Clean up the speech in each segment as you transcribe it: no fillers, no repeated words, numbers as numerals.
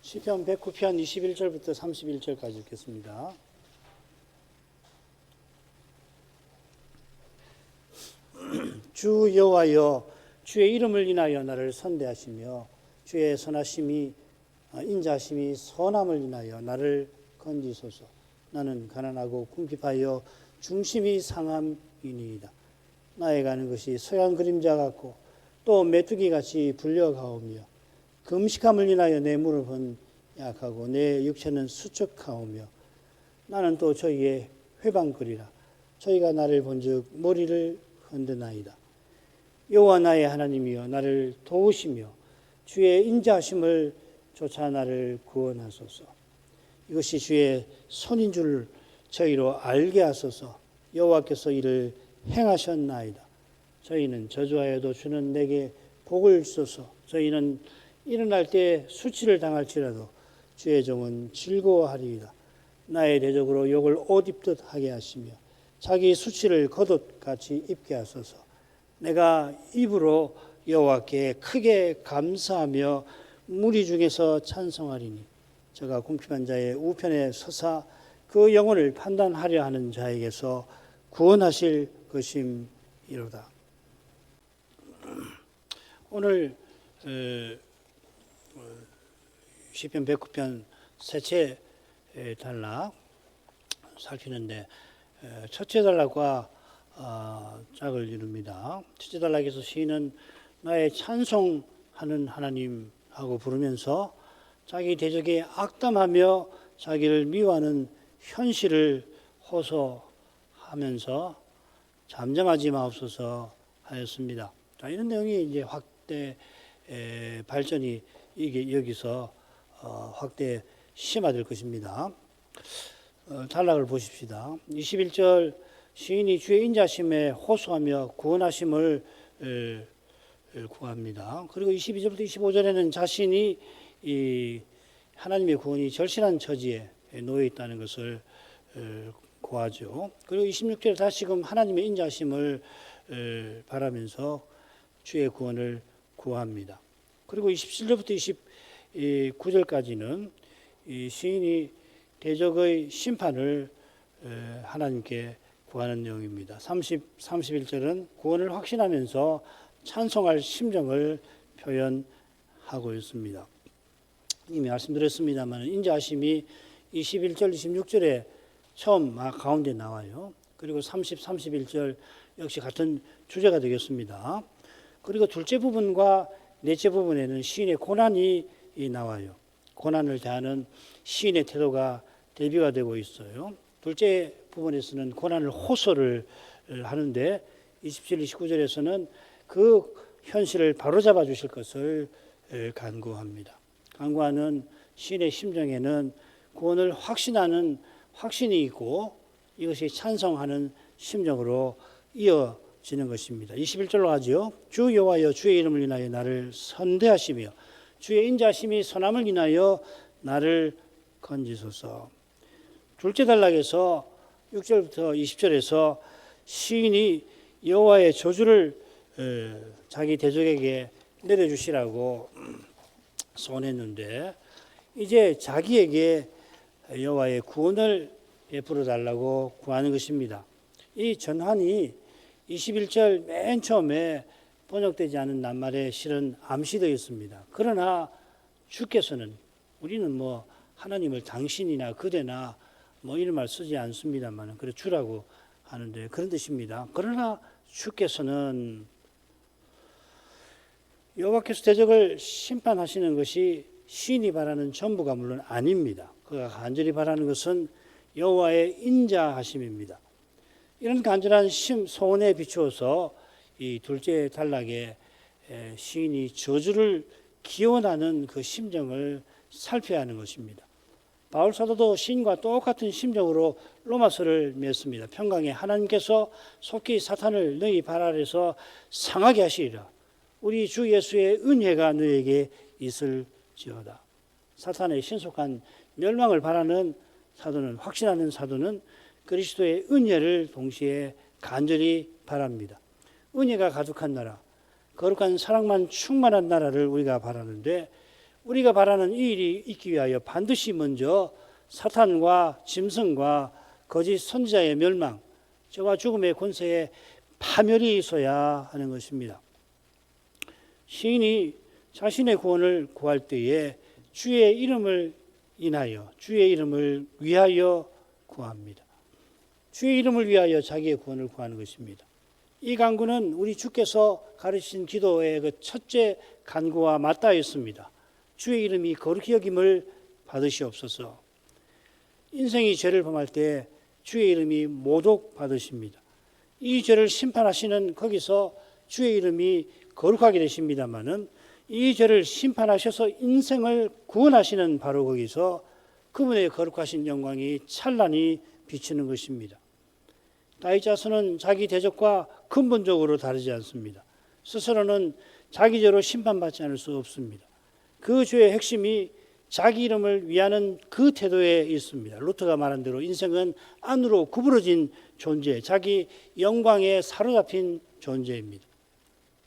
시편 109편 21절부터 31절까지 읽겠습니다. 주 여호와여, 주의 이름을 인하여 나를 선대하시며 주의 선하심이 인자하심이 선함을 인하여 나를 건지소서. 나는 가난하고 궁핍하여 중심이 상함이니이다. 나의 가는 것이 서양 그림자 같고 또 메뚜기같이 불려가오며 금식함을 인하여 내 무릎은 약하고 내 육체는 수척하오며 나는 또 저희의 회방거리라. 저희가 나를 본즉 머리를 흔드나이다. 여호와 나의 하나님이여, 나를 도우시며 주의 인자하심을 쫓아 나를 구원하소서. 이것이 주의 손인 줄 저희로 알게 하소서. 여호와께서 이를 행하셨나이다. 저희는 저주하여도 주는 내게 복을 주소서. 저희는 일어날 때 수치를 당할지라도 주의 종은 즐거워하리이다. 나의 대적으로 욕을 옷 입듯 하게 하시며 자기 수치를 겉옷같이 입게 하소서. 내가 입으로 여호와께 크게 감사하며 무리 중에서 찬송하리니 저가 궁핍한 자의 우편에 서사 그 영혼을 판단하려 하는 자에게서 구원하실 것임이로다. 오늘 시편 109편 셋째 단락 살피는데 첫째 단락과 짝을 이룹니다. 첫째 단락에서 시인은 나의 찬송하는 하나님 하고 부르면서 자기 대적에 악담하며 자기를 미워하는 현실을 호소하면서 잠잠하지 마옵소서 하였습니다. 자, 이런 내용이 이제 확대 발전이 이게 여기서 확대 심화될 것입니다. 단락을 보십시다. 21절 시인이 주의 인자심에 호소하며 구원하심을 구합니다. 그리고 22절부터 25절에는 자신이 이 하나님의 구원이 절실한 처지에 놓여 있다는 것을 구하죠. 그리고 26절에 다시금 하나님의 인자심을 바라면서 주의 구원을 구합니다. 그리고 27절부터 29절까지는 이 시인이 대적의 심판을 하나님께 구하는 내용입니다. 31절은 구원을 확신하면서 찬송할 심정을 표현하고 있습니다. 이미 말씀드렸습니다만 인자하심이 21절, 26절에 처음 가운데 나와요. 그리고 30, 31절 역시 같은 주제가 되겠습니다. 그리고 둘째 부분과 넷째 부분에는 시인의 고난이 나와요. 고난을 대하는 시인의 태도가 대비가 되고 있어요. 둘째 부분에서는 고난을 호소를 하는데 27, 29절에서는 그 현실을 바로잡아 주실 것을 간구합니다. 간구하는 시인의 심정에는 구원을 확신하는 확신이 있고 이것이 찬송하는 심정으로 이어지는 것입니다. 21절로 가죠. 주 여호와여, 주의 이름을 인하여 나를 선대하시며 주의 인자심이 선함을 인하여 나를 건지소서. 둘째 단락에서 6절부터 20절에서 시인이 여호와의 저주를 자기 대적에게 내려주시라고 소원했는데 이제 자기에게 여호와의 구원을 베풀어 달라고 구하는 것입니다. 이 전환이 21절 맨 처음에 번역되지 않은 낱말에 실은 암시되어 있습니다. 그러나 주께서는 우리는 하나님을 당신이나 그대나 이런 말 쓰지 않습니다만 그래 주라고 하는데 그런 뜻입니다. 그러나 주께서는 여호와께서 대적을 심판하시는 것이 시인이 바라는 전부가 물론 아닙니다. 그가 간절히 바라는 것은 여호와의 인자하심입니다. 이런 간절한 소원에 비추어서 이 둘째 단락에 시인이 저주를 기원하는 그 심정을 살펴야 하는 것입니다. 바울 사도도 시인과 똑같은 심정으로 로마서를 맺습니다. 평강에 하나님께서 속히 사탄을 너희 발 아래서 상하게 하시리라. 우리 주 예수의 은혜가 너에게 있을지어다. 사탄의 신속한 멸망을 바라는 사도는, 확신하는 사도는 그리스도의 은혜를 동시에 간절히 바랍니다. 은혜가 가득한 나라, 거룩한 사랑만 충만한 나라를 우리가 바라는데 우리가 바라는 이 일이 있기 위하여 반드시 먼저 사탄과 짐승과 거짓 선지자의 멸망, 저와 죽음의 권세의 파멸이 있어야 하는 것입니다. 시인이 자신의 구원을 구할 때에 주의 이름을 인하여, 주의 이름을 위하여 구합니다. 주의 이름을 위하여 자기의 구원을 구하는 것입니다. 이 간구는 우리 주께서 가르치신 기도의 그 첫째 간구와 맞닿아 있습니다. 주의 이름이 거룩히 여김을 받으시옵소서. 인생이 죄를 범할 때 주의 이름이 모독 받으십니다. 이 죄를 심판하시는 거기서 주의 이름이 거룩하게 되십니다마는 이 죄를 심판하셔서 인생을 구원하시는 바로 거기서 그분의 거룩하신 영광이 찬란히 비치는 것입니다. 다윗 자손은 자기 대적과 근본적으로 다르지 않습니다. 스스로는 자기 죄로 심판받지 않을 수 없습니다. 그 죄의 핵심이 자기 이름을 위하는 그 태도에 있습니다. 루터가 말한 대로 인생은 안으로 구부러진 존재, 자기 영광에 사로잡힌 존재입니다.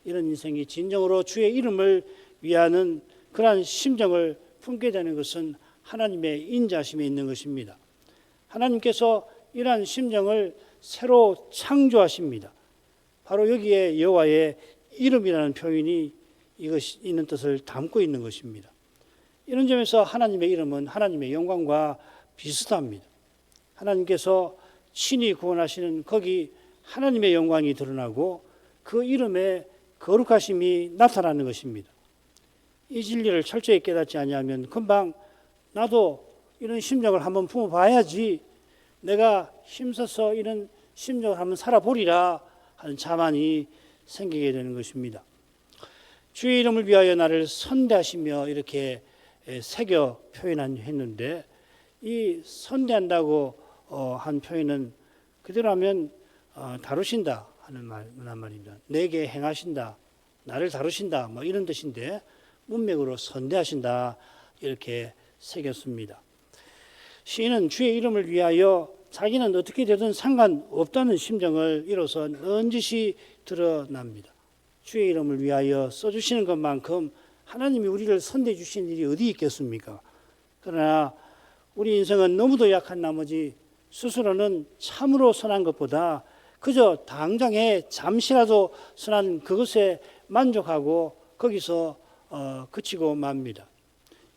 이런 인생이 진정으로 주의 이름을 위하는 그러한 심정을 품게 되는 것은 하나님의 인자심에 있는 것입니다. 하나님께서 이러한 심정을 새로 창조하십니다. 바로 여기에 여호와의 이름이라는 표현이 이것이 있는 뜻을 담고 있는 것입니다. 이런 점에서 하나님의 이름은 하나님의 영광과 비슷합니다. 하나님께서 친히 구원하시는 거기 하나님의 영광이 드러나고 그 이름에 거룩하심이 나타나는 것입니다. 이 진리를 철저히 깨닫지 아니하면 금방 나도 이런 심정을 한번 품어봐야지 내가 힘써서 이런 심정을 한번 살아보리라 하는 자만이 생기게 되는 것입니다. 주의 이름을 위하여 나를 선대하시며 이렇게 새겨 표현했는데 이 선대한다고 한 표현은 그대로 하면 다루신다 하는 말입니다. 내게 행하신다, 나를 다루신다 뭐 이런 뜻인데 문맥으로 선대하신다 이렇게 새겼습니다. 시인은 주의 이름을 위하여 자기는 어떻게 되든 상관없다는 심정을 이로써 넌지시 드러납니다. 주의 이름을 위하여 써주시는 것만큼 하나님이 우리를 선대해 주신 일이 어디 있겠습니까? 그러나 우리 인생은 너무도 약한 나머지 스스로는 참으로 선한 것보다 그저 당장에 잠시라도 선한 그것에 만족하고 거기서 그치고 맙니다.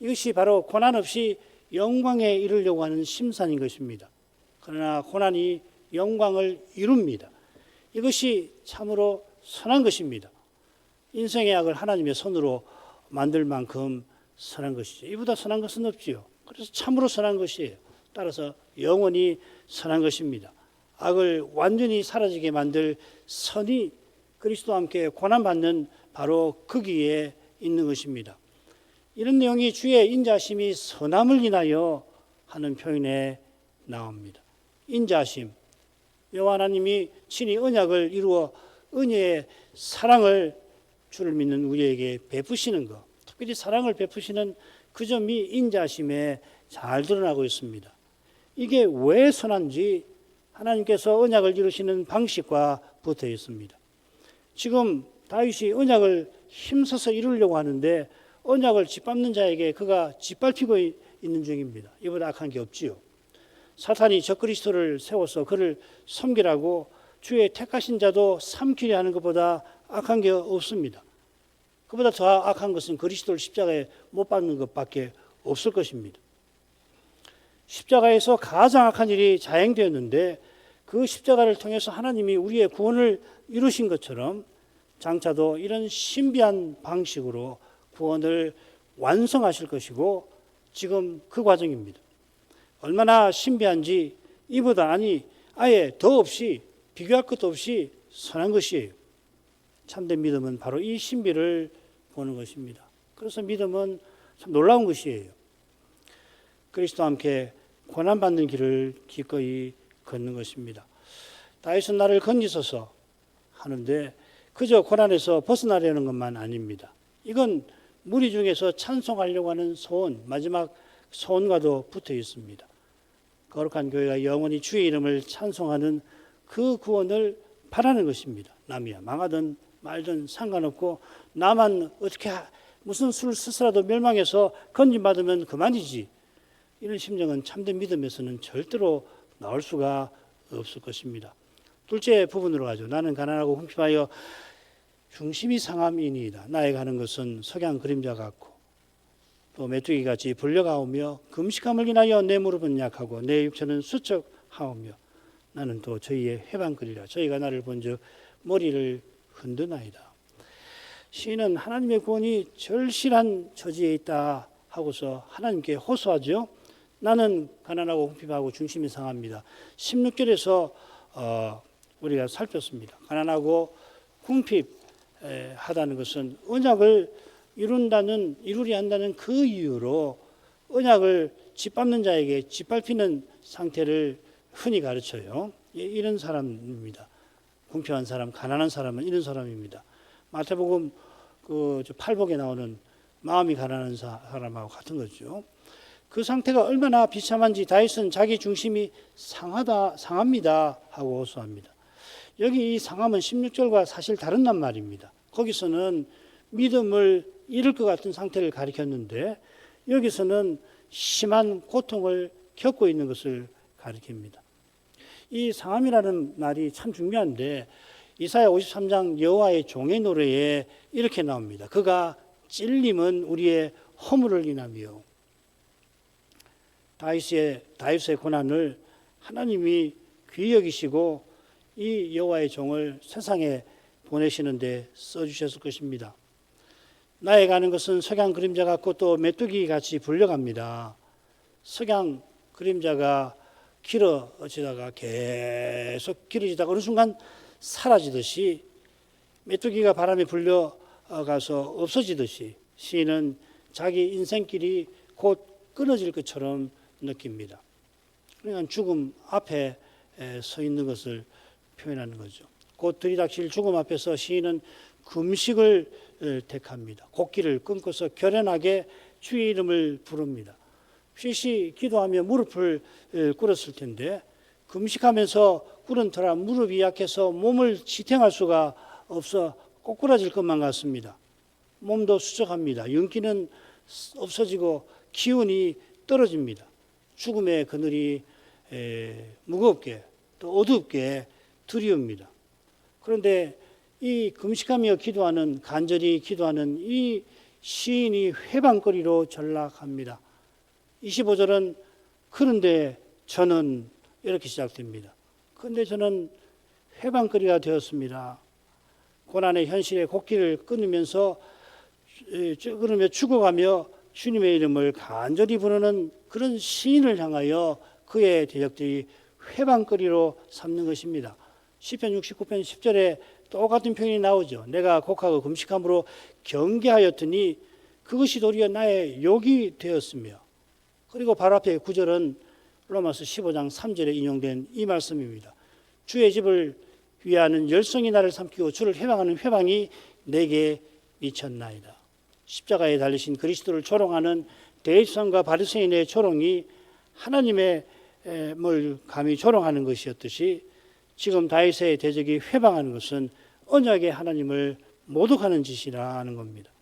이것이 바로 고난 없이 영광에 이르려고 하는 심산인 것입니다. 그러나 고난이 영광을 이룹니다. 이것이 참으로 선한 것입니다. 인생의 악을 하나님의 손으로 만들 만큼 선한 것이죠. 이보다 선한 것은 없지요. 그래서 참으로 선한 것이에요. 따라서 영원히 선한 것입니다. 악을 완전히 사라지게 만들 선이 그리스도와 함께 고난받는 바로 거기에 있는 것입니다. 이런 내용이 주의 인자심이 선함을 인하여 하는 표현에 나옵니다. 인자심, 여호와 하나님이 친히 언약을 이루어 은혜의 사랑을 주를 믿는 우리에게 베푸시는 것, 특별히 사랑을 베푸시는 그 점이 인자심에 잘 드러나고 있습니다. 이게 왜 선한지 하나님께서 언약을 이루시는 방식과 붙어 있습니다. 지금 다윗이 언약을 힘써서 이루려고 하는데 언약을 짓밟는 자에게 그가 짓밟히고 있는 중입니다. 이보다 악한 게 없지요. 사탄이 적그리스도를 세워서 그를 섬기라고 주의 택하신 자도 삼키려 하는 것보다 악한 게 없습니다. 그보다 더 악한 것은 그리스도를 십자가에 못 박는 것밖에 없을 것입니다. 십자가에서 가장 악한 일이 자행되었는데 그 십자가를 통해서 하나님이 우리의 구원을 이루신 것처럼 장차도 이런 신비한 방식으로 구원을 완성하실 것이고 지금 그 과정입니다. 얼마나 신비한지 이보다 아예 더 없이 비교할 것도 없이 선한 것이에요. 참된 믿음은 바로 이 신비를 보는 것입니다. 그래서 믿음은 참 놀라운 것이에요. 그리스도와 함께 고난받는 길을 기꺼이 걷는 것입니다. 다윗은 나를 건지소서 하는데 그저 고난에서 벗어나려는 것만 아닙니다. 이건 무리 중에서 찬송하려고 하는 소원, 마지막 소원과도 붙어 있습니다. 거룩한 교회가 영원히 주의 이름을 찬송하는 그 구원을 바라는 것입니다. 남이야 망하든 말든 상관없고 나만 어떻게 무슨 술 스스라도 멸망해서 건진받으면 그만이지. 이런 심정은 참된 믿음에서는 절대로 나올 수가 없을 것입니다. 둘째 부분으로 가죠. 나는 가난하고 궁핍하여 중심이 상함이니이다. 나에 가는 것은 석양 그림자 같고 또 메뚜기같이 불려가오며 금식함을 인하여 내 무릎은 약하고 내 육체는 수척하오며 나는 또 저희의 해방거리라. 저희가 나를 본즉 머리를 흔드나이다. 시인은 하나님의 구원이 절실한 처지에 있다 하고서 하나님께 호소하죠. 나는 가난하고 궁핍하고 중심이 상합니다. 16절에서 우리가 살폈습니다. 가난하고 궁핍하다는 것은 언약을 이루려 한다는 그 이유로 언약을 짓밟는 자에게 짓밟히는 상태를 흔히 가르쳐요. 이런 사람입니다. 궁핍한 사람, 가난한 사람은 이런 사람입니다. 마태복음 그 팔복에 나오는 마음이 가난한 사람하고 같은 거죠. 그 상태가 얼마나 비참한지 다윗은 자기 중심이 상합니다 하고 호소합니다. 여기 이 상함은 16절과 사실 다른 말입니다. 거기서는 믿음을 잃을 것 같은 상태를 가리켰는데 여기서는 심한 고통을 겪고 있는 것을 가리킵니다. 이 상함이라는 말이 참 중요한데 이사야 53장 여호와의 종의 노래에 이렇게 나옵니다. 그가 찔림은 우리의 허물을 인하며. 다윗의 고난을 하나님이 귀히 여기시고 이 여호와의 종을 세상에 보내시는데 써주셨을 것입니다. 나에 가는 것은 석양 그림자 같고 또 메뚜기 같이 불려갑니다. 석양 그림자가 길어지다가 계속 길어지다가 어느 순간 사라지듯이 메뚜기가 바람에 불려가서 없어지듯이 시인은 자기 인생길이 곧 끊어질 것처럼 느낍니다. 그러니까 죽음 앞에 서 있는 것을 표현하는 거죠. 곧 들이닥칠 죽음 앞에서 시인은 금식을 택합니다. 곡기를 끊고서 결연하게 주의 이름을 부릅니다. 쉬시 기도하며 무릎을 꿇었을 텐데 금식하면서 꿇은 터라 무릎이 약해서 몸을 지탱할 수가 없어 꼬꾸라질 것만 같습니다. 몸도 수척합니다. 윤기는 없어지고 기운이 떨어집니다. 죽음의 그늘이 무겁게 또 어둡게 두려웁니다. 그런데 이 금식하며 기도하는 간절히 기도하는 이 시인이 회방거리로 전락합니다. 25절은 그런데 저는 이렇게 시작됩니다. 그런데 저는 회방거리가 되었습니다. 고난의 현실에 곡기를 끊으면서 그러며 죽어가며 주님의 이름을 간절히 부르는 그런 시인을 향하여 그의 대적들이 회방거리로 삼는 것입니다. 시편 69편 10절에 똑같은 표현이 나오죠. 내가 곡하고 금식함으로 경계하였더니 그것이 도리어 나의 욕이 되었으며, 그리고 바로 앞에 9절은 로마서 15장 3절에 인용된 이 말씀입니다. 주의 집을 위하는 열성이 나를 삼키고 주를 회방하는 회방이 내게 미쳤나이다. 십자가에 달리신 그리스도를 조롱하는 대제사장과 바리새인의 조롱이 하나님의 뭘 감히 조롱하는 것이었듯이 지금 다윗의 대적이 회방하는 것은 언약의 하나님을 모독하는 짓이라는 겁니다.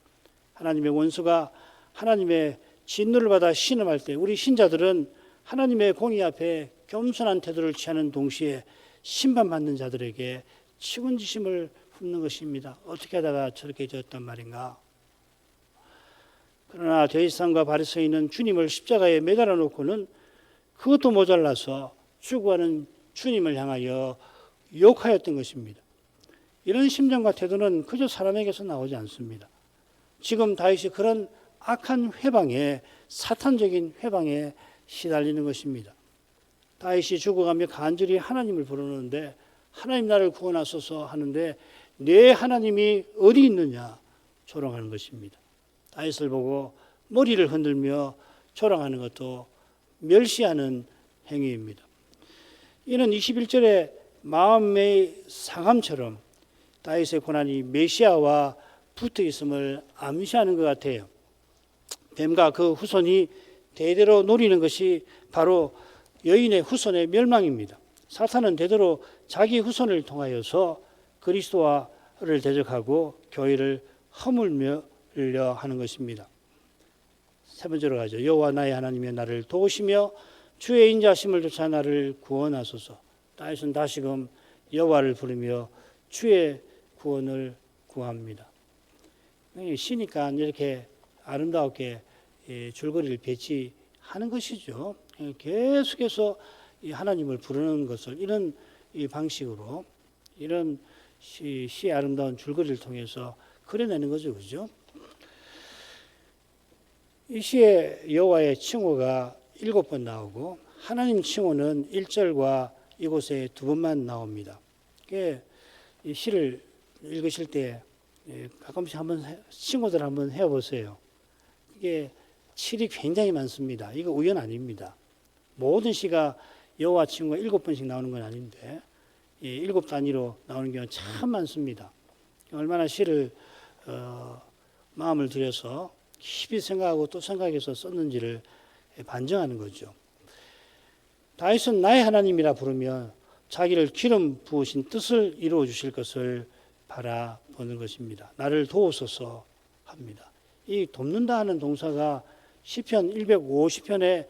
하나님의 원수가 하나님의 진노를 받아 신음할 때 우리 신자들은 하나님의 공의 앞에 겸손한 태도를 취하는 동시에 심판받는 자들에게 치근지심을 품는 것입니다. 어떻게 하다가 저렇게 되었단 말인가? 그러나 대제사장과 바리새인은 주님을 십자가에 매달아 놓고는 그것도 모자라서 죽어가는 주님을 향하여 욕하였던 것입니다. 이런 심정과 태도는 그저 사람에게서 나오지 않습니다. 지금 다윗이 그런 악한 회방에, 사탄적인 회방에 시달리는 것입니다. 다윗이 죽어가며 간절히 하나님을 부르는데 하나님 나를 구원하소서 하는데 내 하나님이 어디 있느냐 조롱하는 것입니다. 다윗을 보고 머리를 흔들며 조롱하는 것도 멸시하는 행위입니다. 이는 21절의 마음의 상함처럼 다윗의 고난이 메시아와 붙어 있음을 암시하는 것 같아요. 뱀과 그 후손이 대대로 노리는 것이 바로 여인의 후손의 멸망입니다. 사탄은 대대로 자기 후손을 통하여서 그리스도와를 대적하고 교회를 허물며 하려 하는 것입니다. 세 번째로 가죠. 여호와 나의 하나님의 나를 도우시며 주의 인자하심을 쫓아 나를 구원하소서. 다윗은 다시금 여호와를 부르며 주의 구원을 구합니다. 시니까 이렇게 아름답게 줄거리를 배치하는 것이죠. 계속해서 하나님을 부르는 것을 이런 방식으로 이런 시의 아름다운 줄거리를 통해서 그려내는 거죠, 그죠? 이 시에 여호와의 칭호가 7번 나오고 하나님 칭호는 1절과 이곳에 2번만 나옵니다. 이 시를 읽으실 때 가끔씩 한번 칭호들 한번 해보세요. 이게 칠이 굉장히 많습니다. 이거 우연 아닙니다. 모든 시가 여호와 칭호가 7번씩 나오는 건 아닌데 7단위로 나오는 경우는 참 많습니다. 얼마나 시를 마음을 들여서 깊이 생각하고 또 생각해서 썼는지를 반증하는 거죠. 다윗은 나의 하나님이라 부르며 자기를 기름 부으신 뜻을 이루어 주실 것을 바라보는 것입니다. 나를 도우소서 합니다. 이 돕는다 하는 동사가 시편 150편에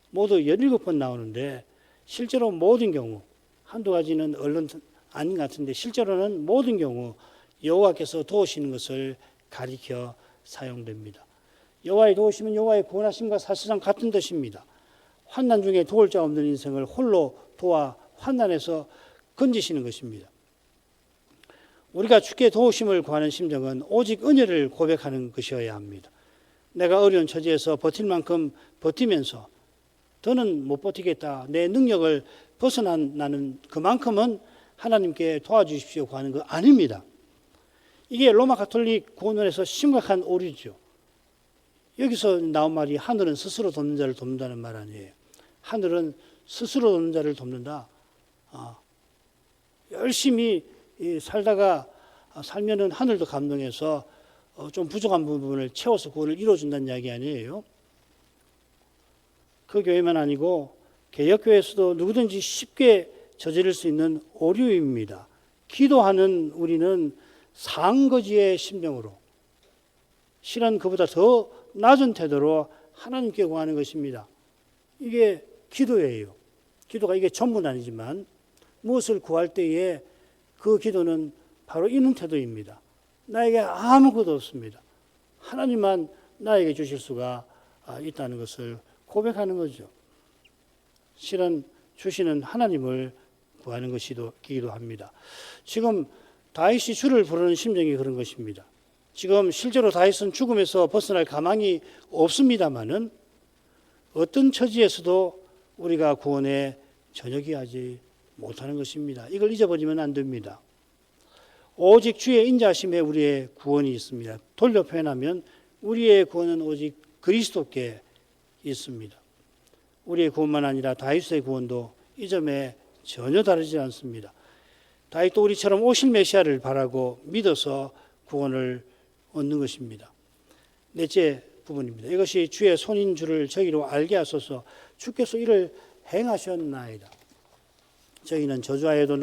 모두 17번 나오는데 실제로 모든 경우 한두 가지는 얼른 아닌 것 같은데 실제로는 모든 경우 여호와께서 도우시는 것을 가리켜 사용됩니다. 여호와의 도우심은 여호와의 구원하심과 사실상 같은 뜻입니다. 환난 중에 도울 자 없는 인생을 홀로 도와 환난에서 건지시는 것입니다. 우리가 주께 도우심을 구하는 심정은 오직 은혜를 고백하는 것이어야 합니다. 내가 어려운 처지에서 버틸 만큼 버티면서 더는 못 버티겠다. 내 능력을 벗어나는 그만큼은 하나님께 도와주십시오 구하는 거 아닙니다. 이게 로마 가톨릭 구원론에서 심각한 오류죠. 여기서 나온 말이 하늘은 스스로 돕는 자를 돕는다는 말 아니에요. 하늘은 스스로 돕는 자를 돕는다. 열심히 살면은 하늘도 감동해서 좀 부족한 부분을 채워서 구원을 이루어준다는 이야기 아니에요. 그 교회만 아니고 개혁교회에서도 누구든지 쉽게 저지를 수 있는 오류입니다. 기도하는 우리는 상거지의 심정으로 실은 그보다 더 낮은 태도로 하나님께 구하는 것입니다. 이게 기도예요. 기도가 이게 전부는 아니지만 무엇을 구할 때에 그 기도는 바로 이런 태도입니다. 나에게 아무것도 없습니다. 하나님만 나에게 주실 수가 있다는 것을 고백하는 거죠. 실은 주시는 하나님을 구하는 것이기도 합니다. 지금 다윗이 주를 부르는 심정이 그런 것입니다. 지금 실제로 다윗은 죽음에서 벗어날 가망이 없습니다마는 어떤 처지에서도 우리가 구원에 저녁이 하지 못하는 것입니다. 이걸 잊어버리면 안 됩니다. 오직 주의 인자하심에 우리의 구원이 있습니다. 돌려 표현하면 우리의 구원은 오직 그리스도께 있습니다. 우리의 구원만 아니라 다윗의 구원도 이 점에 전혀 다르지 않습니다. 다윗도 우리처럼 오실 메시아를 바라고 믿어서 구원을 얻는 것입니다. 넷째 부분입니다. 이것이 주의 손인 줄을 저희로 알게 하소서. 주께서 이를 행하셨나이다. 저희는 저주하여도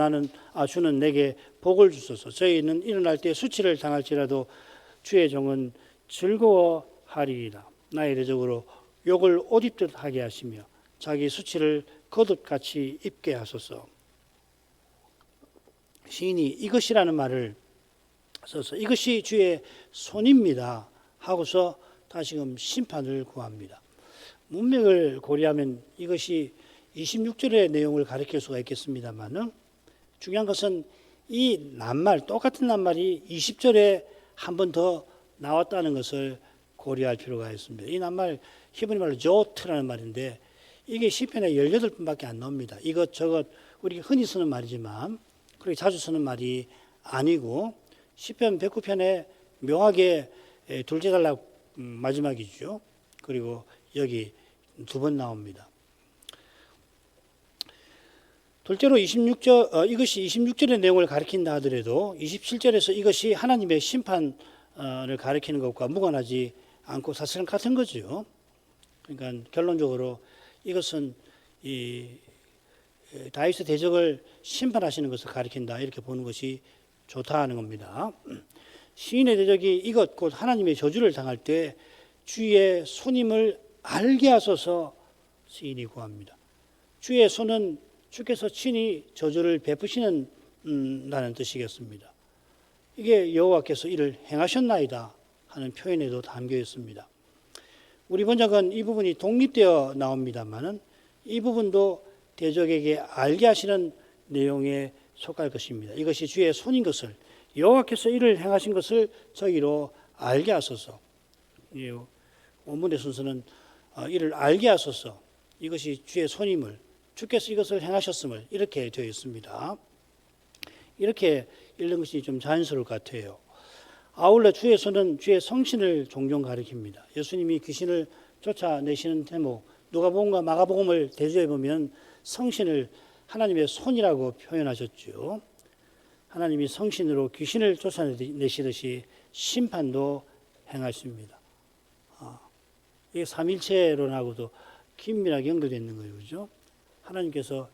주는 내게 복을 주소서. 저희는 일어날 때 수치를 당할지라도 주의 종은 즐거워하리이다. 나의 대적으로 욕을 옷 입듯 하게 하시며 자기 수치를 겉옷같이 입게 하소서. 시인이 이것이라는 말을 써서 이것이 주의 손입니다 하고서 다시금 심판을 구합니다. 문맥을 고려하면 이것이 26절의 내용을 가리킬 수가 있겠습니다만 중요한 것은 이 낱말, 똑같은 낱말이 20절에 한 번 더 나왔다는 것을 고려할 필요가 있습니다. 이 낱말 히브리 말로 조트라는 말인데 이게 시편에 18번밖에 안 나옵니다. 이것저것 우리가 흔히 쓰는 말이지만 그렇게 자주 쓰는 말이 아니고 시편 109편에 묘하게 둘째 단락 마지막이죠. 그리고 여기 2번 나옵니다. 둘째로 이것이 26절의 내용을 가리킨다 하더라도 27절에서 이것이 하나님의 심판을 가리키는 것과 무관하지 않고 사실은 같은 거죠. 그러니까 결론적으로 이것은 이 다윗의 대적을 심판하시는 것을 가리킨다 이렇게 보는 것이 좋다 하는 겁니다. 시인의 대적이 이것 곧 하나님의 저주를 당할 때 주의 손임을 알게 하소서 시인이 구합니다. 주의 손은 주께서 친히 저주를 베푸시는 다는 뜻이겠습니다. 이게 여호와께서 이를 행하셨나이다 하는 표현에도 담겨 있습니다. 우리 번역은 이 부분이 독립되어 나옵니다만은 이 부분도 대적에게 알게 하시는 내용에 속할 것입니다. 이것이 주의 손인 것을, 여호와께서 이를 행하신 것을 저희로 알게 하소서. 원문의 순서는 이를 알게 하소서. 이것이 주의 손임을, 주께서 이것을 행하셨음을 이렇게 되어 있습니다. 이렇게 읽는 것이 좀 자연스러울 것 같아요. 아울러 주의 손은 주의 성신을 종종 가리킵니다. 예수님이 귀신을 쫓아내시는 대목, 누가복음과 마가복음을 대조해 보면 성신을 하나님의 손이라고 표현하셨죠. 하나님이 성신으로 귀신을 쫓아내시듯이 심판도 행하십니다. 이게 삼일체론하고도 긴밀하게 연결되어 있는 거예요. 그죠? 하나님께서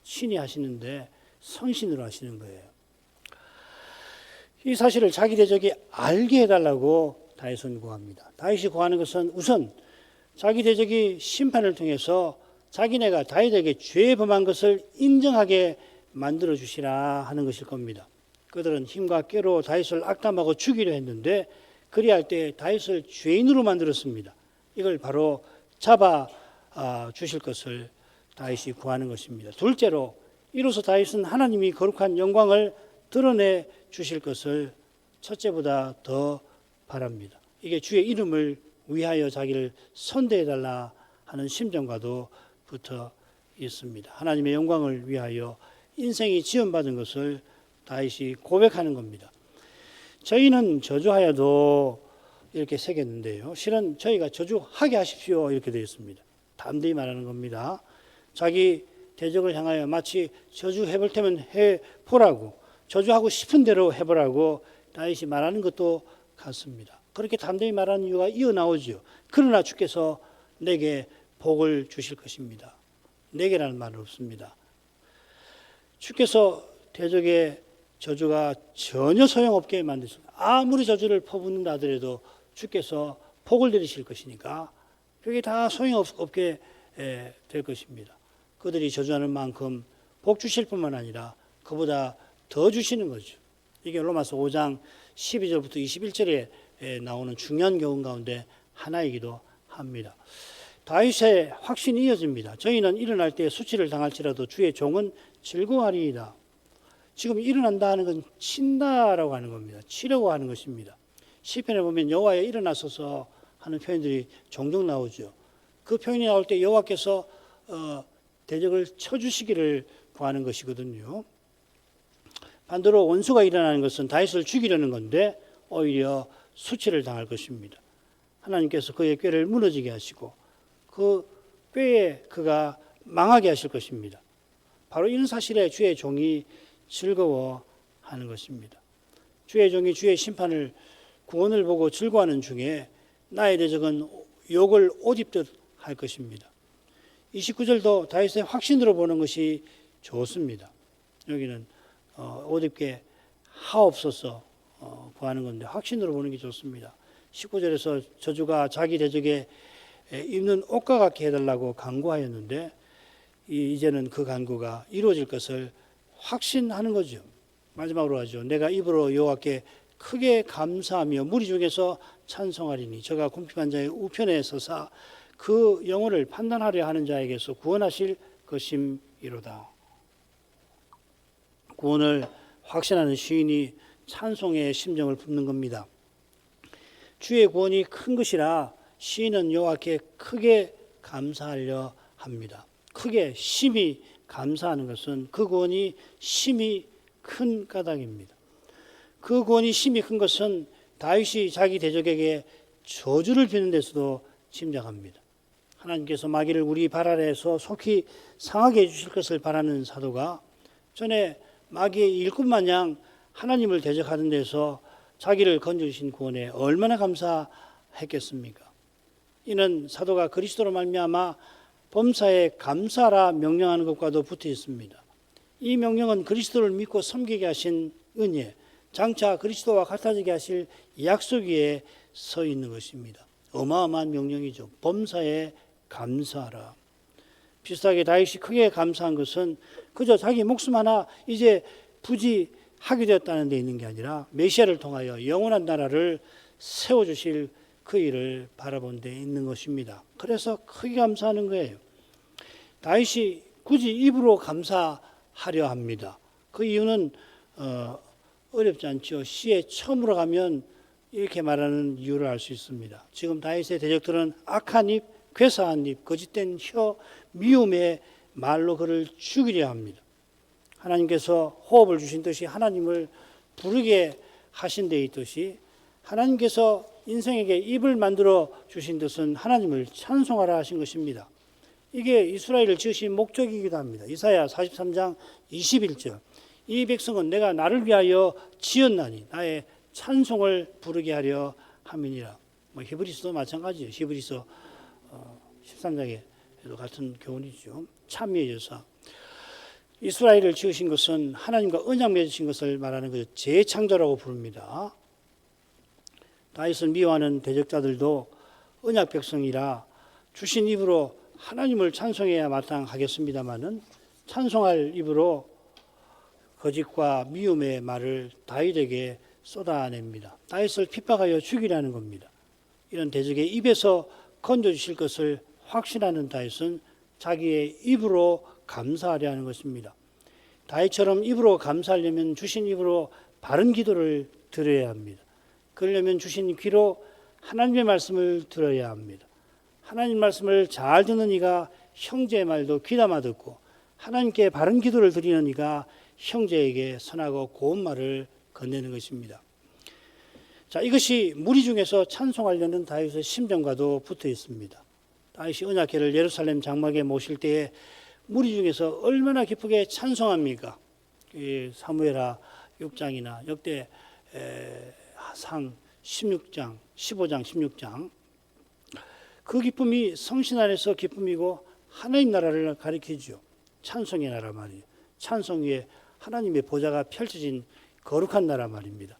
신이 하시는데 성신으로 하시는 거예요. 이 사실을 자기 대적이 알게 해달라고 다윗은 구합니다. 다윗이 구하는 것은 우선 자기 대적이 심판을 통해서 자기네가 다윗에게 죄 범한 것을 인정하게 만들어 주시라 하는 것일 겁니다. 그들은 힘과 꾀로 다윗을 악담하고 죽이려 했는데 그리할 때 다윗을 죄인으로 만들었습니다. 이걸 바로 잡아 주실 것을 다윗이 구하는 것입니다. 둘째로 이로써 다윗은 하나님이 거룩한 영광을 드러내 주실 것을 첫째보다 더 바랍니다. 이게 주의 이름을 위하여 자기를 선대해달라 하는 심정과도 붙어 있습니다. 하나님의 영광을 위하여 인생이 지원받은 것을 다윗이 고백하는 겁니다. 저희는 저주하여도 이렇게 새겼는데요. 실은 저희가 저주하게 하십시오 이렇게 되어 있습니다. 담대히 말하는 겁니다. 자기 대적을 향하여 마치 저주해볼 테면 해보라고, 저주하고 싶은 대로 해보라고 다윗이 말하는 것도 같습니다. 그렇게 담대히 말하는 이유가 이어나오죠. 그러나 주께서 내게 복을 주실 것입니다. 내게라는 말은 없습니다. 주께서 대적의 저주가 전혀 소용없게 만드십니다. 아무리 저주를 퍼붓는다 하더라도 주께서 복을 내리실 것이니까 그게 다 소용없게 될 것입니다. 그들이 저주하는 만큼 복 주실 뿐만 아니라 그보다 더 주시는 거죠. 이게 로마서 5장 12절부터 21절에 나오는 중요한 교훈 가운데 하나이기도 합니다. 다윗의 확신이 이어집니다. 저희는 일어날 때 수치를 당할지라도 주의 종은 즐거워하리이다. 지금 일어난다 하는 건 친다라고 하는 겁니다. 치려고 하는 것입니다. 시편에 보면 여호와여 일어나소서 하는 표현들이 종종 나오죠. 그 표현이 나올 때 여호와께서 대적을 쳐주시기를 구하는 것이거든요. 반대로 원수가 일어나는 것은 다윗을 죽이려는 건데 오히려 수치를 당할 것입니다. 하나님께서 그의 꾀를 무너지게 하시고 그 꾀에 그가 망하게 하실 것입니다. 바로 이런 사실에 주의 종이 즐거워하는 것입니다. 주의 종이 주의 심판을, 구원을 보고 즐거워하는 중에 나의 대적은 욕을 옷 입듯 할 것입니다. 29절도 다윗의 확신으로 보는 것이 좋습니다. 여기는 옷 입게 하옵소서 구하는 건데 확신으로 보는 게 좋습니다. 19절에서 저주가 자기 대적에 입는 옷과 같게 해달라고 간구하였는데 이제는 그 간구가 이루어질 것을 확신하는 거죠. 마지막으로 하죠. 내가 입으로 여호와께 크게 감사하며 무리 중에서 찬송하리니 저가 궁핍한 자의 우편에 서사 그 영혼을 판단하려 하는 자에게서 구원하실 것임이로다. 구원을 확신하는 시인이 찬송의 심정을 붓는 겁니다. 주의 구원이 큰 것이라 시인은 여호와께 크게 감사하려 합니다. 크게 심히 감사하는 것은 그 구원이 심히 큰 까닭입니다. 그 구원이 심히 큰 것은 다윗이 자기 대적에게 저주를 비는 데서도 짐작합니다. 하나님께서 마귀를 우리 발 아래에서 속히 상하게 해주실 것을 바라는 사도가 전에 마귀의 일꾼 마냥 하나님을 대적하는 데서 자기를 건져주신 구원에 얼마나 감사했겠습니까? 이는 사도가 그리스도로 말미암아 범사에 감사하라 명령하는 것과도 붙어 있습니다. 이 명령은 그리스도를 믿고 섬기게 하신 은혜, 장차 그리스도와 같아지게 하실 약속 위에 서 있는 것입니다. 어마어마한 명령이죠. 범사에 감사하라. 비슷하게 다윗이 크게 감사한 것은 그저 자기 목숨 하나 이제 부지하게 되었다는 데 있는 게 아니라 메시아를 통하여 영원한 나라를 세워주실 그 일을 바라본 데 있는 것입니다. 그래서 크게 감사하는 거예요. 다윗이 굳이 입으로 감사하려 합니다. 그 이유는 어렵지 않죠. 시에 처음으로 가면 이렇게 말하는 이유를 알 수 있습니다. 지금 다윗의 대적들은 악한 입, 괴사한 입, 거짓된 혀, 미움의 말로 그를 죽이려 합니다. 하나님께서 호흡을 주신 듯이 하나님을 부르게 하신 데 있듯이 하나님께서 인생에게 입을 만들어 주신 뜻은 하나님을 찬송하라 하신 것입니다. 이게 이스라엘을 지으신 목적이기도 합니다. 이사야 43장 21절. 이 백성은 내가 나를 위하여 지었나니 나의 찬송을 부르게 하려 함이니라. 히브리서도 마찬가지예요. 히브리서 13장에도 같은 교훈이죠. 참미의 여사. 이스라엘을 지으신 것은 하나님과 언약 맺으신 것을 말하는 그 재창조라고 부릅니다. 다윗을 미워하는 대적자들도 언약 백성이라 주신 입으로 하나님을 찬송해야 마땅하겠습니다마는 찬송할 입으로 거짓과 미움의 말을 다윗에게 쏟아냅니다. 다윗을 핍박하여 죽이라는 겁니다. 이런 대적의 입에서 건져주실 것을 확신하는 다윗은 자기의 입으로 감사하려 하는 것입니다. 다윗처럼 입으로 감사하려면 주신 입으로 바른 기도를 드려야 합니다. 그러려면 주신 귀로 하나님의 말씀을 들어야 합니다. 하나님 말씀을 잘 듣는 이가 형제의 말도 귀담아 듣고 하나님께 바른 기도를 드리는 이가 형제에게 선하고 고운 말을 건네는 것입니다. 자, 이것이 무리 중에서 찬송하려는 다윗의 심정과도 붙어 있습니다. 다윗이 언약궤를 예루살렘 장막에 모실 때에 무리 중에서 얼마나 기쁘게 찬송합니까? 사무엘하 6장이나 역대상 16장, 15장, 16장. 그 기쁨이 성신 안에서 기쁨이고 하나님 나라를 가리키죠. 찬송의 나라 말이에요. 찬송 위에 하나님의 보좌가 펼쳐진 거룩한 나라 말입니다.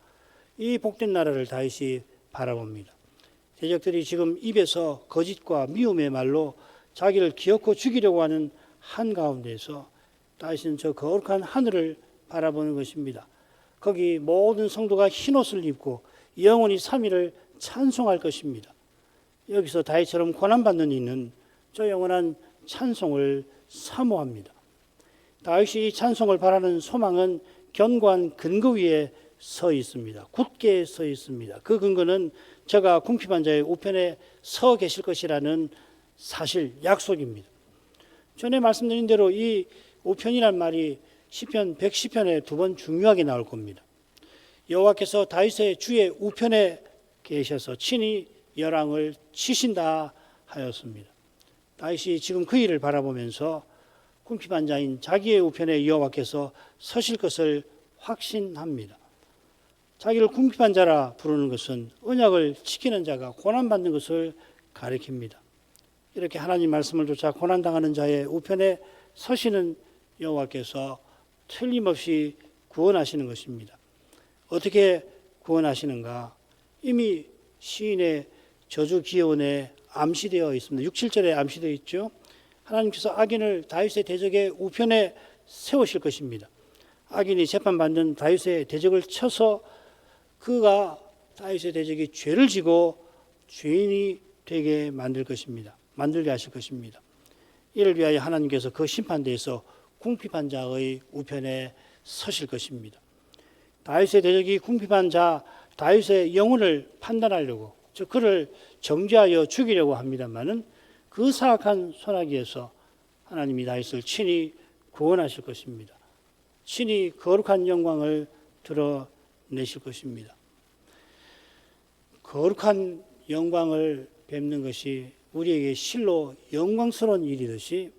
이 복된 나라를 다윗이 바라봅니다. 대적들이 지금 입에서 거짓과 미움의 말로 자기를 기어코 죽이려고 하는 한가운데서 다윗은 저 거룩한 하늘을 바라보는 것입니다. 거기 모든 성도가 흰옷을 입고 영원히 3일을 찬송할 것입니다. 여기서 다윗처럼 고난받는 이는 저 영원한 찬송을 사모합니다. 다윗이 이 찬송을 바라는 소망은 견고한 근거 위에 서 있습니다. 굳게 서 있습니다. 그 근거는 저가 궁핍한 자의 우편에 서 계실 것이라는 사실, 약속입니다. 전에 말씀드린 대로 이 우편이란 말이 시편 110편에 두 번 중요하게 나올 겁니다. 여호와께서 다윗의 주의 우편에 계셔서 친히 열왕을 치신다 하였습니다. 다윗이 지금 그 일을 바라보면서 궁핍한 자인 자기의 우편에 여호와께서 서실 것을 확신합니다. 자기를 궁핍한 자라 부르는 것은 언약을 지키는 자가 고난받는 것을 가리킵니다. 이렇게 하나님 말씀을 쫓아 고난당하는 자의 우편에 서시는 여호와께서 틀림없이 구원하시는 것입니다. 어떻게 구원하시는가? 이미 시인의 저주 기원에 암시되어 있습니다. 6, 7절에 암시되어 있죠. 하나님께서 악인을 다윗의 대적의 우편에 세우실 것입니다. 악인이 재판받는 다윗의 대적을 쳐서 그가 다윗의 대적이 죄를 지고 죄인이 되게 만들 것입니다. 만들게 하실 것입니다. 이를 위하여 하나님께서 그 심판대에서 궁핍한 자의 우편에 서실 것입니다. 다윗의 대적이 궁핍한 자 다윗의 영혼을 판단하려고, 즉 그를 정죄하여 죽이려고 합니다마는 그 사악한 손아귀에서 하나님이 다윗을 친히 구원하실 것입니다. 친히 거룩한 영광을 드러내실 것입니다. 거룩한 영광을 뵙는 것이 우리에게 실로 영광스러운 일이듯이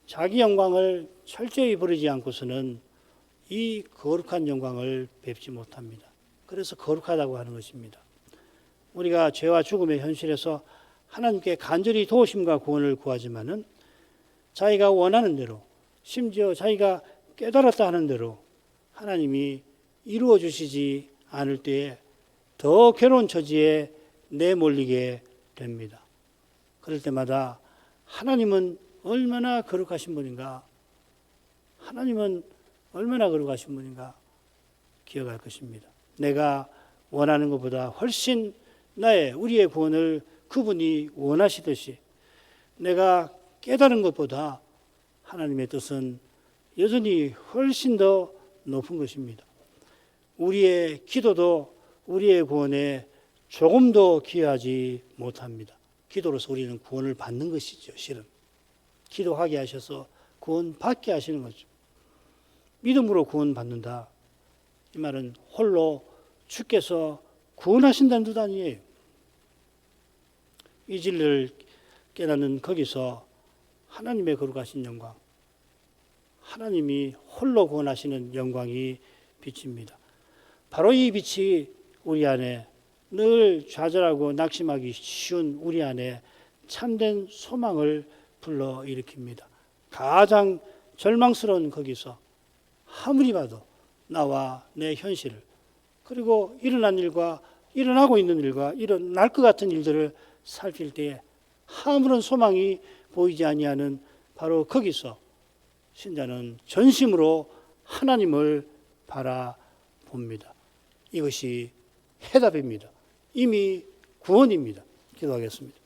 자기 영광을 철저히 부리지 않고서는 이 거룩한 영광을 뵙지 못합니다. 그래서 거룩하다고 하는 것입니다. 우리가 죄와 죽음의 현실에서 하나님께 간절히 도우심과 구원을 구하지만은 자기가 원하는 대로, 심지어 자기가 깨달았다 하는 대로 하나님이 이루어 주시지 않을 때에 더 괴로운 처지에 내몰리게 됩니다. 그럴 때마다 하나님은 얼마나 거룩하신 분인가, 하나님은 얼마나 거룩하신 분인가 기억할 것입니다. 내가 원하는 것보다 훨씬 우리의 구원을 그분이 원하시듯이 내가 깨달은 것보다 하나님의 뜻은 여전히 훨씬 더 높은 것입니다. 우리의 기도도 우리의 구원에 조금도 기여하지 못합니다. 기도로서 우리는 구원을 받는 것이죠. 실은 기도하게 하셔서 구원 받게 하시는 거죠. 믿음으로 구원 받는다. 이 말은 홀로 주께서 구원하신다는 뜻 아니에요. 이 진리를 깨닫는 거기서 하나님의 거룩하신 영광, 하나님이 홀로 구원하시는 영광이 비칩니다. 바로 이 빛이 우리 안에 늘 좌절하고 낙심하기 쉬운 우리 안에 참된 소망을 불러일으킵니다. 가장 절망스러운 거기서 아무리 봐도 나와 내 현실을, 그리고 일어난 일과 일어나고 있는 일과 일어날 것 같은 일들을 살필 때에 아무런 소망이 보이지 아니하는 바로 거기서 신자는 전심으로 하나님을 바라봅니다. 이것이 해답입니다. 이미 구원입니다. 기도하겠습니다.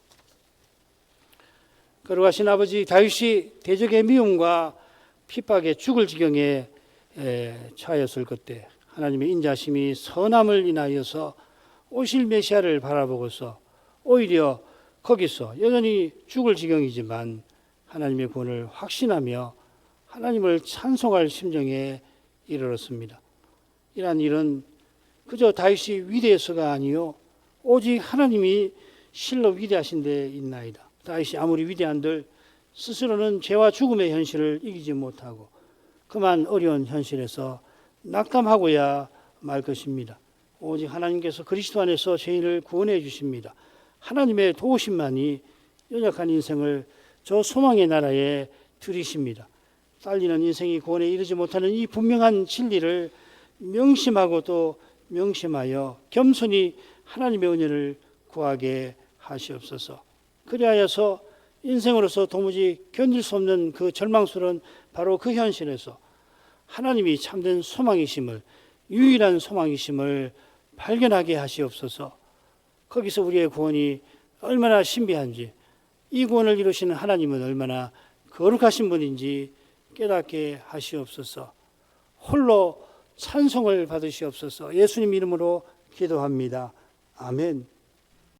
거룩하신 아버지, 다윗이 대적의 미움과 핍박에 죽을 지경에 처하였을 그때 하나님의 인자심이 선함을 인하여서 오실 메시아를 바라보고서 오히려 거기서 여전히 죽을 지경이지만 하나님의 구원을 확신하며 하나님을 찬송할 심정에 이르렀습니다. 이러한 일은 그저 다윗이 위대해서가 아니요 오직 하나님이 실로 위대하신 데 있나이다. 다윗이 아무리 위대한들 스스로는 죄와 죽음의 현실을 이기지 못하고 그만 어려운 현실에서 낙담하고야 말 것입니다. 오직 하나님께서 그리스도 안에서 죄인을 구원해 주십니다. 하나님의 도우심만이 연약한 인생을 저 소망의 나라에 들이십니다. 딸리는 인생이 구원에 이르지 못하는 이 분명한 진리를 명심하고 또 명심하여 겸손히 하나님의 은혜를 구하게 하시옵소서. 그리하여서 인생으로서 도무지 견딜 수 없는 그 절망스러운 바로 그 현실에서 하나님이 참된 소망이심을, 유일한 소망이심을 발견하게 하시옵소서. 거기서 우리의 구원이 얼마나 신비한지, 이 구원을 이루시는 하나님은 얼마나 거룩하신 분인지 깨닫게 하시옵소서. 홀로 찬송을 받으시옵소서. 예수님 이름으로 기도합니다. 아멘.